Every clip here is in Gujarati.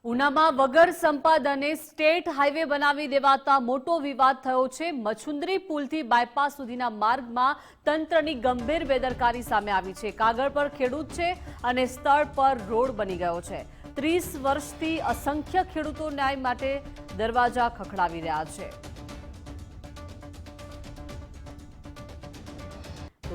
ઉનામાં વગર સંપાદને સ્ટેટ હાઈવે બનાવી દેવાતા મોટો વિવાદ થયો છે। મછુંદરી પુલથી બાયપાસ સુધીના માર્ગમાં તંત્રની ગંભીર બેદરકારી સામે આવી છે। કાગળ પર ખેડૂત છે અને સ્થળ પર રોડ બની ગયો છે। 30 વર્ષથી અસંખ્ય ખેડૂતો ન્યાય માટે દરવાજા ખખડાવી રહ્યા છે।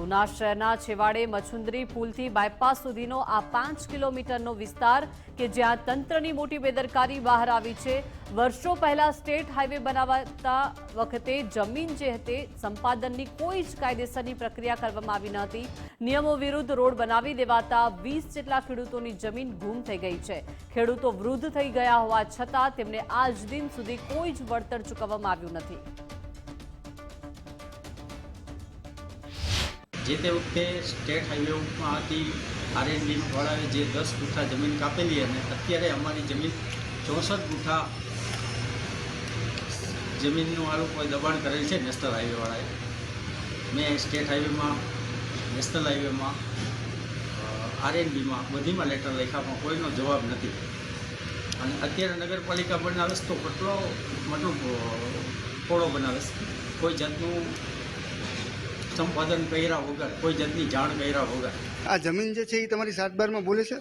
ઉના શહેરના છેવાડે મછુંદરી પુલથી બાયપાસ સુધીનો આ 5 કિલોમીટરનો વિસ્તાર કે જ્યાં તંત્રની મોટી બેદરકારી બહાર આવી છે। વર્ષો પહેલા સ્ટેટ હાઈવે બનાવતા વખતે જમીન જે હતી સંપાદનની કોઈ જ કાયદેસરની પ્રક્રિયા કરવામાં આવી ન હતી। નિયમો વિરુદ્ધ રોડ બનાવી દેવાતા 20 જેટલા ખેડૂતોની જમીન ગુમ થઈ ગઈ છે। ખેડૂતો વૃદ્ધ થઈ ગયા હોવા છતાં તેમને આજ દિન સુધી કોઈ જ વળતર ચૂકવવામાં આવ્યું નથી। જે તે વખતે સ્ટેટ હાઈવે ઉપરથી આરએનબી વાળાએ જે 10 ગુઠા જમીન કાપેલી અને અત્યારે અમારી જમીન 64 ગુઠા જમીનનું આ લોકોએ દબાણ કરેલ છે નેશનલ હાઈવે વાળાએ। મેં સ્ટેટ હાઈવેમાં, નેશનલ હાઈવેમાં, આરએનબીમાં બધીમાં લેટર લખ્યા પણ કોઈનો જવાબ નથી। અને અત્યારે નગરપાલિકા બનાવે તો કેટલો મોટો ખોળો બનાવે છે, કોઈ જાતનું સંપાદન કર્યા વગર, કોઈ જાતની જાણ કર્યા વગર। આ જમીન જે છે એ તમારી 7/12 બોલે છે?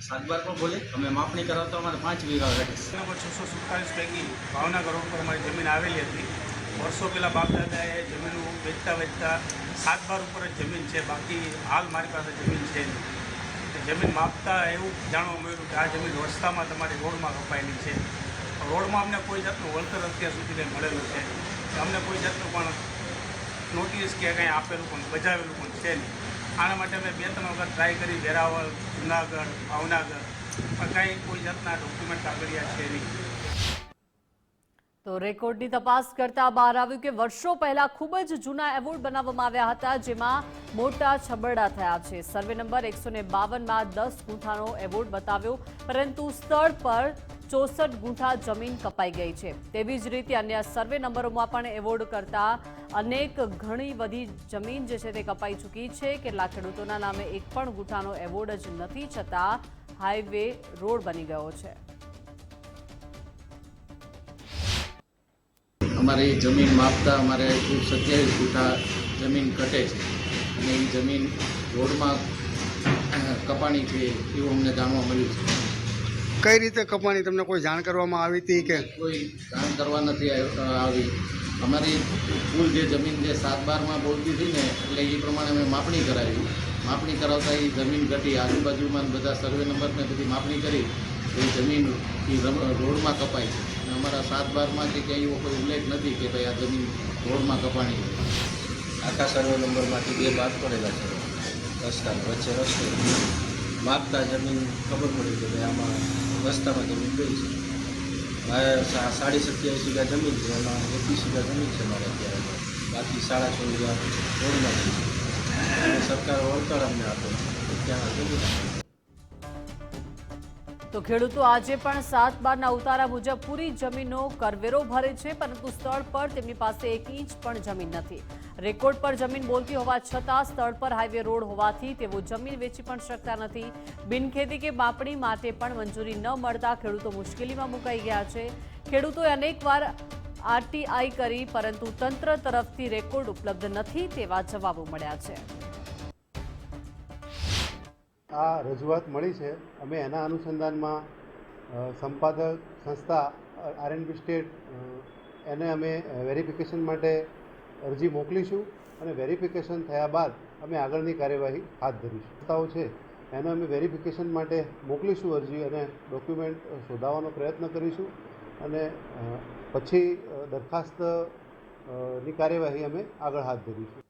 7/12 બોલે। અમે માપણી કરાવતા અમારે 5 વીઘા ઘટે છે। 647 પૈકી ભાવનગર રોડ પર અમારી જમીન આવેલી હતી। વર્ષો પહેલાં બાપદાદાએ જમીન વેચતા 7/12 ઉપર જ જમીન છે, બાકી હાલ મારી પાસે જમીન છે નહીં। જમીન માપતા એવું જાણવા મળ્યું કે આ જમીન રસ્તામાં તમારી રોડમાં કપાયેલી છે। રોડમાં અમને કોઈ જાતનું વળતર અત્યાર સુધી કંઈ મળેલું છે, અમને કોઈ જાતનું પણ નોટિસ કે કંઈ આપેલું પણ બજાવેલું પણ છે નહીં। આના માટે અમે 2-3 વખત ટ્રાય કરી, વેરાવળ, જુનાગઢ, ભાવનગર, પણ કંઈ કોઈ જાતના ડોક્યુમેન્ટ કાગળિયા છે નહીં। તો રેકોર્ડની તપાસ કરતા બહાર આવ્યું કે વર્ષો પહેલા ખૂબ જ જૂના એવોર્ડ બનાવવામાં આવ્યા હતા, જેમાં મોટા છબરડા થયા છે। સર્વે નંબર 152માં 10 ગુંઠાનો એવોર્ડ બતાવ્યો, પરંતુ સ્થળ પર 64 ગુંઠા જમીન કપાઈ ગઈ છે। તેવી જ રીતે અન્ય સર્વે નંબરોમાં પણ એવોર્ડ કરતા ઘણી બધી જમીન જે છે તે કપાઈ ચૂકી છે। કેટલાક ખેડૂતોના નામે એક પણ ગુંઠાનો એવોર્ડ જ નથી, છતાં હાઈવે રોડ બની ગયો છે। અમારી જમીન માપતા અમારે 27 ગુંઠા જમીન ઘટે છે અને એ જમીન રોડમાં કપાણી છે એવું અમને જાણવા મળ્યું છે। કઈ રીતે કપાણી તમને કોઈ જાણ કરવામાં આવી હતી કે? કોઈ જાણ કરવા નથી આવી। અમારી કુલ જે જમીન જે 7/12માં બોલતી હતી ને, એટલે એ પ્રમાણે અમે માપણી કરાવી। માપણી કરાવતા એ જમીન ઘટી, આજુબાજુમાં બધા સર્વે નંબરને બધી માપણી કરી એ જમીન એ રોડમાં કપાય છે। અને અમારા 7/12માંથી ક્યાંય એવો કોઈ ઉલ્લેખ નથી કે ભાઈ આ જમીન રોડમાં કપાણી છે। આખા સર્વે નંબરમાંથી 2 બાદ પડેલા છે રસ્તા વચ્ચે રસ્તે માપતા જમીન ખબર પડી કે ભાઈ આમાં રસ્તામાં જમીન ગઈ છે। મારે 27.5 વીઘા જમીન છે, એમાં 21 વીઘા જમીન છે મારે અત્યારે, બાકી 6.5 વીઘા રોડમાં છે। સરકાર વળતર અમને આપે ત્યાં જમીન। તો ખેડૂતો આજે પણ 7/12ના ઉતારા મુજબ પૂરી જમીનનો કરવેરો ભરે છે, પરંતુ સ્થળ પર તેમની પાસે 1 ઇંચ પણ જમીન નથી। રેકોર્ડ પર જમીન બોલતી હોવા છતાં સ્થળ પર હાઈવે રોડ હોવાથી તેઓ જમીન વેચી પણ શકતા નથી। બિનખેતી કે માપણી માટે પણ મંજૂરી ન મળતા ખેડૂતો મુશ્કેલીમાં મુકાઈ ગયા છે। ખેડૂતોએ અનેકવાર આરટીઆઈ કરી, પરંતુ તંત્ર તરફથી રેકોર્ડ ઉપલબ્ધ નથી તેવા જવાબો મળ્યા છે। આ રજૂઆત મળી છે, અમે એના અનુસંધાનમાં સંપાદક સંસ્થા આરએનબી સ્ટેટ એને અમે વેરિફિકેશન માટે અરજી મોકલીશું અને વેરિફિકેશન થયા બાદ અમે આગળની કાર્યવાહી હાથ ધરીશું। સંસ્થાઓ છે એને અમે વેરિફિકેશન માટે મોકલીશું અરજી, અને ડોક્યુમેન્ટ શોધાવવાનો પ્રયત્ન કરીશું અને પછી દરખાસ્તની કાર્યવાહી અમે આગળ હાથ ધરીશું।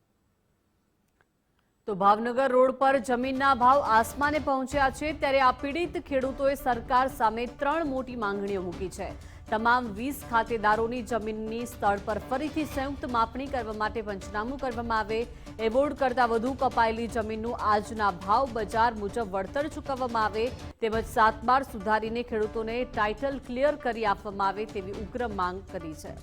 તો ભાવનગર રોડ પર જમીનના ભાવ આસમાને પહોંચ્યા છે, ત્યારે આ પીડિત ખેડૂતોએ સરકાર સામે 3 મોટી માંગણીઓ મૂકી છે। તમામ 20 ખાતેદારોની જમીનની સ્થળ પર ફરીથી સંયુક્ત માપણી કરવા માટે પંચનામું કરવામાં આવે, એવોર્ડ કરતાં વધુ કપાયેલી જમીનનું આજના ભાવ બજાર મુજબ વળતર ચૂકવવામાં આવે, તેમજ 7/12 સુધારીને ખેડૂતોને ટાઇટલ ક્લિયર કરી આપવામાં આવે તેવી ઉગ્ર માંગ કરી છે।